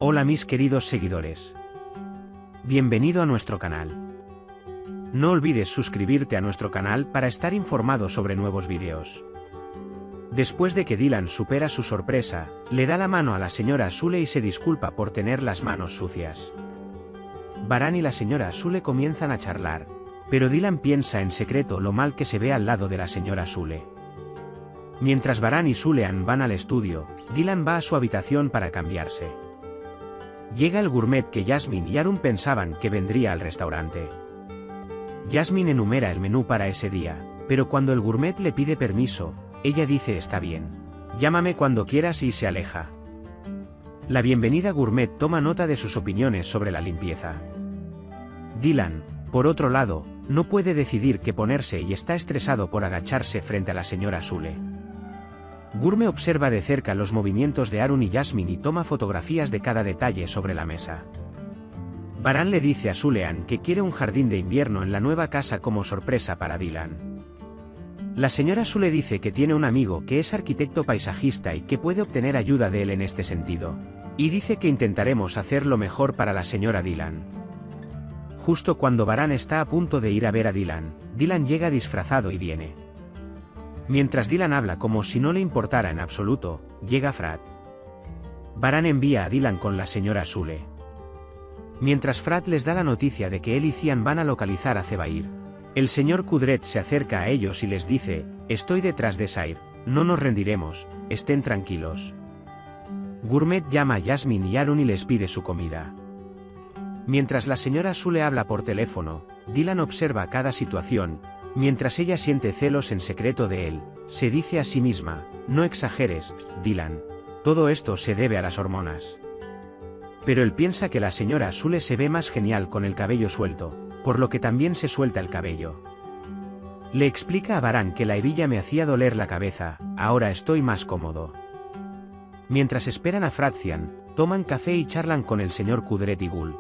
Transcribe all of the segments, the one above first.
Hola mis queridos seguidores. Bienvenido a nuestro canal. No olvides suscribirte a nuestro canal para estar informado sobre nuevos vídeos. Después de que Dylan supera su sorpresa, le da la mano a la señora Sule y se disculpa por tener las manos sucias. Baran y la señora Sule comienzan a charlar, pero Dylan piensa en secreto lo mal que se ve al lado de la señora Sule. Mientras Baran y Sulean van al estudio, Dylan va a su habitación para cambiarse. Llega el gourmet que Jasmine y Arun pensaban que vendría al restaurante. Jasmine enumera el menú para ese día, pero cuando el gourmet le pide permiso, ella dice está bien. Llámame cuando quieras y se aleja. La bienvenida gourmet toma nota de sus opiniones sobre la limpieza. Dylan, por otro lado, no puede decidir qué ponerse y está estresado por agacharse frente a la señora Sule. Gourmet observa de cerca los movimientos de Arun y Jasmine y toma fotografías de cada detalle sobre la mesa. Baran le dice a Sulean que quiere un jardín de invierno en la nueva casa como sorpresa para Dylan. La señora Sule dice que tiene un amigo que es arquitecto paisajista y que puede obtener ayuda de él en este sentido. Y dice que intentaremos hacer lo mejor para la señora Dylan. Justo cuando Baran está a punto de ir a ver a Dylan, Dylan llega disfrazado y viene. Mientras Dylan habla como si no le importara en absoluto, llega Frat. Baran envía a Dylan con la señora Sule. Mientras Frat les da la noticia de que él y Cian van a localizar a Zebair, el señor Kudret se acerca a ellos y les dice, estoy detrás de Sair, no nos rendiremos, estén tranquilos. Gourmet llama a Jasmine y Arun y les pide su comida. Mientras la señora Sule habla por teléfono, Dylan observa cada situación. Mientras ella siente celos en secreto de él, se dice a sí misma, no exageres, Dylan. Todo esto se debe a las hormonas. Pero él piensa que la señora Sule se ve más genial con el cabello suelto, por lo que también se suelta el cabello. Le explica a Baran que la hebilla me hacía doler la cabeza, ahora estoy más cómodo. Mientras esperan a Cian, toman café y charlan con el señor Kudret y Gul.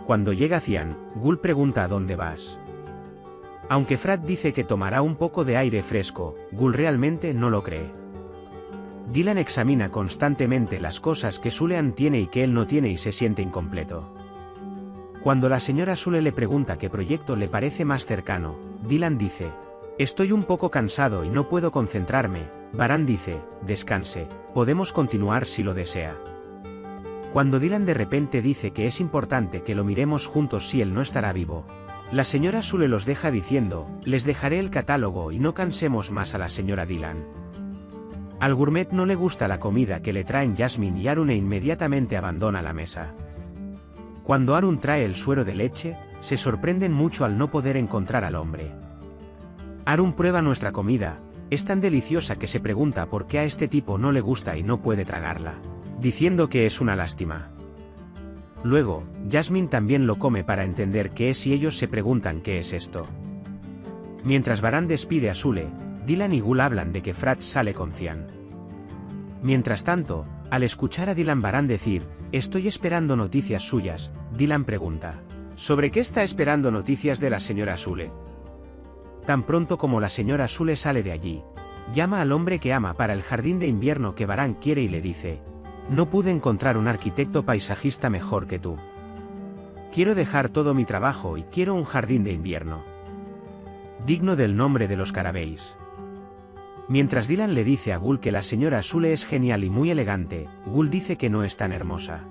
Cuando llega Cian, Gul pregunta a dónde vas. Aunque Frat dice que tomará un poco de aire fresco, Gul realmente no lo cree. Dylan examina constantemente las cosas que Sulean tiene y que él no tiene y se siente incompleto. Cuando la señora Sule le pregunta qué proyecto le parece más cercano, Dylan dice, estoy un poco cansado y no puedo concentrarme. Baran dice, descanse, podemos continuar si lo desea. Cuando Dylan de repente dice que es importante que lo miremos juntos si él no estará vivo, la señora Sule los deja diciendo, les dejaré el catálogo y no cansemos más a la señora Dylan. Al gourmet no le gusta la comida que le traen Jasmine y Arun e inmediatamente abandona la mesa. Cuando Arun trae el suero de leche, se sorprenden mucho al no poder encontrar al hombre. Arun prueba nuestra comida, es tan deliciosa que se pregunta por qué a este tipo no le gusta y no puede tragarla, diciendo que es una lástima. Luego, Jasmine también lo come para entender qué es y ellos se preguntan qué es esto. Mientras Baran despide a Sule, Dylan y Gul hablan de que Frat sale con Cian. Mientras tanto, al escuchar a Dylan Baran decir, estoy esperando noticias suyas, Dylan pregunta, ¿sobre qué está esperando noticias de la señora Sule? Tan pronto como la señora Sule sale de allí, llama al hombre que ama para el jardín de invierno que Baran quiere y le dice, no pude encontrar un arquitecto paisajista mejor que tú. Quiero dejar todo mi trabajo y quiero un jardín de invierno. Digno del nombre de los Carabeis. Mientras Dylan le dice a Gul que la señora Sule es genial y muy elegante, Gul dice que no es tan hermosa.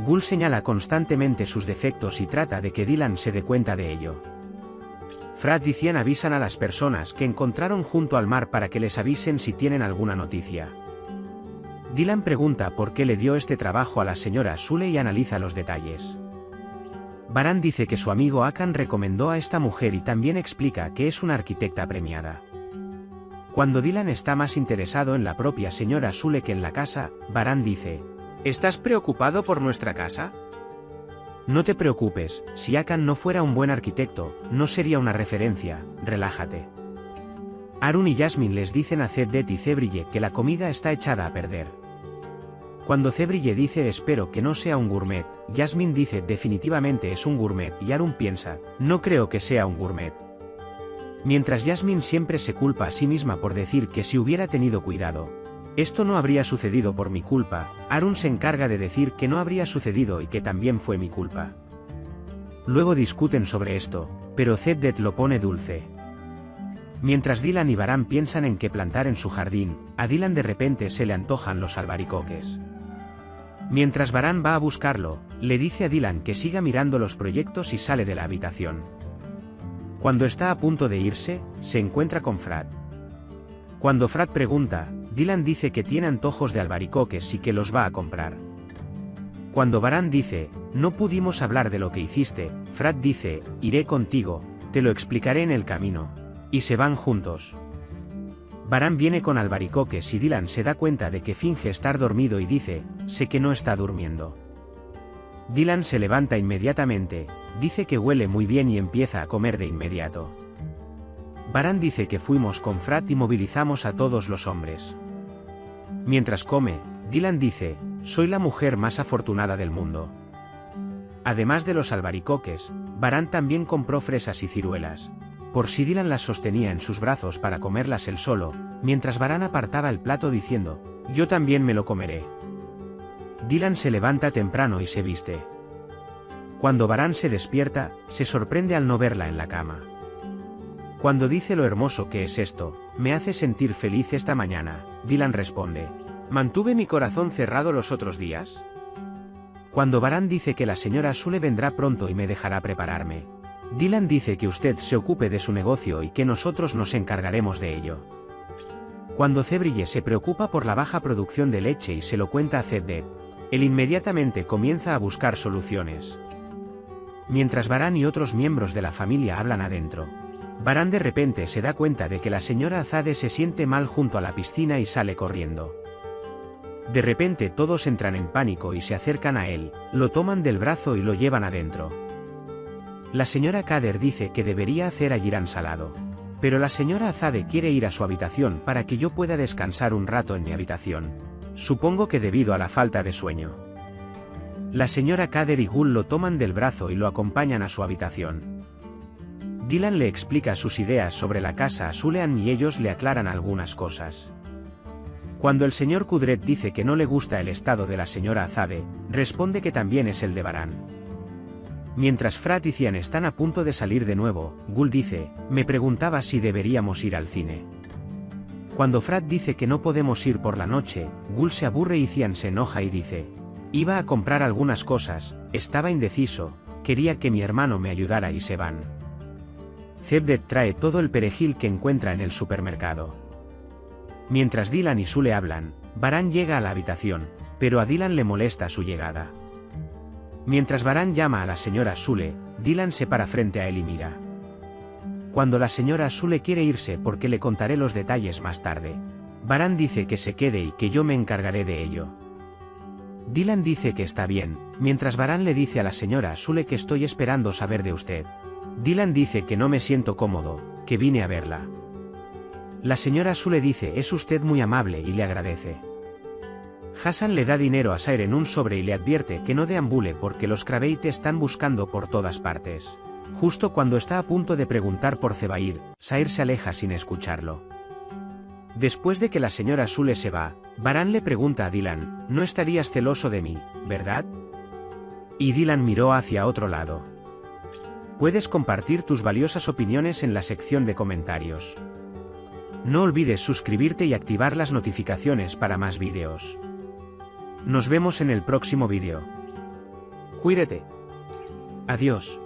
Gul señala constantemente sus defectos y trata de que Dylan se dé cuenta de ello. Frat y Cian avisan a las personas que encontraron junto al mar para que les avisen si tienen alguna noticia. Dylan pregunta por qué le dio este trabajo a la señora Sule y analiza los detalles. Baran dice que su amigo Akan recomendó a esta mujer y también explica que es una arquitecta premiada. Cuando Dylan está más interesado en la propia señora Sule que en la casa, Baran dice, ¿estás preocupado por nuestra casa? No te preocupes, si Akan no fuera un buen arquitecto, no sería una referencia, relájate. Arun y Jasmine les dicen a Ceddet y Zebrille que la comida está echada a perder. Cuando Zebrille dice espero que no sea un gourmet, Jasmine dice definitivamente es un gourmet y Arun piensa, no creo que sea un gourmet. Mientras Jasmine siempre se culpa a sí misma por decir que si hubiera tenido cuidado, Esto no habría sucedido por mi culpa. Arun se encarga de decir que no habría sucedido y que también fue mi culpa. Luego discuten sobre esto, pero Zeddet lo pone dulce. Mientras Dylan y Baran piensan en qué plantar en su jardín, a Dylan de repente se le antojan los albaricoques. Mientras Baran va a buscarlo, le dice a Dylan que siga mirando los proyectos y sale de la habitación. Cuando está a punto de irse, se encuentra con Frat. Cuando Frat pregunta, Dylan dice que tiene antojos de albaricoques y que los va a comprar. Cuando Baran dice, no pudimos hablar de lo que hiciste, Frat dice, iré contigo, te lo explicaré en el camino. Y se van juntos. Baran viene con albaricoques y Dylan se da cuenta de que finge estar dormido y dice, sé que no está durmiendo. Dylan se levanta inmediatamente, dice que huele muy bien y empieza a comer de inmediato. Baran dice que fuimos con Frat y movilizamos a todos los hombres. Mientras come, Dylan dice, soy la mujer más afortunada del mundo. Además de los albaricoques, Baran también compró fresas y ciruelas. Por si Dylan las sostenía en sus brazos para comerlas él solo, mientras Baran apartaba el plato diciendo, yo también me lo comeré. Dylan se levanta temprano y se viste. Cuando Baran se despierta, se sorprende al no verla en la cama. Cuando dice lo hermoso que es esto, me hace sentir feliz esta mañana, Dylan responde, ¿mantuve mi corazón cerrado los otros días? Cuando Baran dice que la señora Sule vendrá pronto y me dejará prepararme, Dylan dice que usted se ocupe de su negocio y que nosotros nos encargaremos de ello. Cuando Zebrille se preocupa por la baja producción de leche y se lo cuenta a Zeddet, él inmediatamente comienza a buscar soluciones. Mientras Baran y otros miembros de la familia hablan adentro, Baran de repente se da cuenta de que la señora Azade se siente mal junto a la piscina y sale corriendo. De repente todos entran en pánico y se acercan a él, lo toman del brazo y lo llevan adentro. La señora Kader dice que debería hacer ayran salado. Pero la señora Azade quiere ir a su habitación para que yo pueda descansar un rato en mi habitación. Supongo que debido a la falta de sueño. La señora Kader y Gul lo toman del brazo y lo acompañan a su habitación. Dylan le explica sus ideas sobre la casa a Sulean y ellos le aclaran algunas cosas. Cuando el señor Kudret dice que no le gusta el estado de la señora Azade, responde que también es el de Baran. Mientras Frat y Cian están a punto de salir de nuevo, Gul dice, me preguntaba si deberíamos ir al cine. Cuando Frat dice que no podemos ir por la noche, Gul se aburre y Cian se enoja y dice, iba a comprar algunas cosas, estaba indeciso, quería que mi hermano me ayudara y se van. Zeddet trae todo el perejil que encuentra en el supermercado. Mientras Dylan y Sule hablan, Baran llega a la habitación, pero a Dylan le molesta su llegada. Mientras Baran llama a la señora Sule, Dylan se para frente a él y mira. Cuando la señora Sule quiere irse porque le contaré los detalles más tarde, Baran dice que se quede y que yo me encargaré de ello. Dylan dice que está bien, mientras Baran le dice a la señora Sule que estoy esperando saber de usted. Dylan dice que no me siento cómodo, que vine a verla. La señora Sule dice es usted muy amable y le agradece. Hassan le da dinero a Sair en un sobre y le advierte que no deambule porque los Krabeit están buscando por todas partes. Justo cuando está a punto de preguntar por Zebair, Sair se aleja sin escucharlo. Después de que la señora Sule se va, Baran le pregunta a Dylan, no estarías celoso de mí, ¿verdad? Y Dylan miró hacia otro lado. Puedes compartir tus valiosas opiniones en la sección de comentarios. No olvides suscribirte y activar las notificaciones para más vídeos. Nos vemos en el próximo vídeo. Cuídate. Adiós.